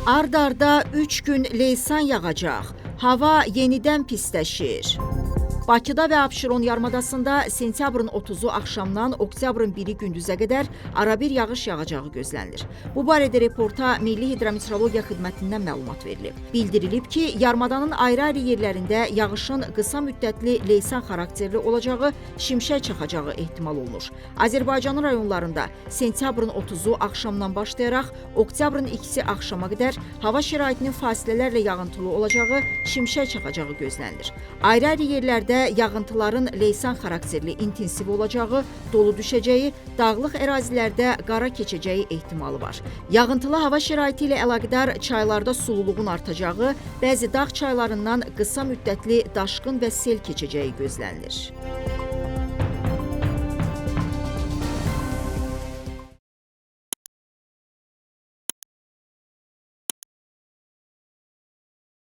Ard-arda 3 gün leysan yağacaq. Hava yenidən pisləşir. Bakıda və Abşeron yarımadasında sentyabrın 30-u axşamdan oktyabrın 1-i gündüzə qədər arabir yağış yağacağı gözlənilir. Bu barədə reporta Milli Hidrometeorologiya Xidmətindən məlumat verilib. Bildirilib ki, yarımadanın ayrı-ayrı yerlərində yağışın qısa müddətli leysan xarakterli olacağı, şimşək çaxacağı ehtimal olunur. Azərbaycanın rayonlarında sentyabrın 30-u axşamdan başlayaraq oktyabrın 2-si axşama qədər hava şəraitinin fasilələrlə yağıntılı olacağı, şimşək çaxacağı gözlənilir. Ayrı-ayrı yerlərdə yağıntıların leysan xarakterli intensiv olacağı, dolu düşəcəyi, dağlıq ərazilərdə qara keçəcəyi ehtimalı var. Yağıntılı hava şəraiti ilə əlaqədar çaylarda sululuğun artacağı, bəzi dağ çaylarından qısa müddətli daşqın və sel keçəcəyi gözlənilir.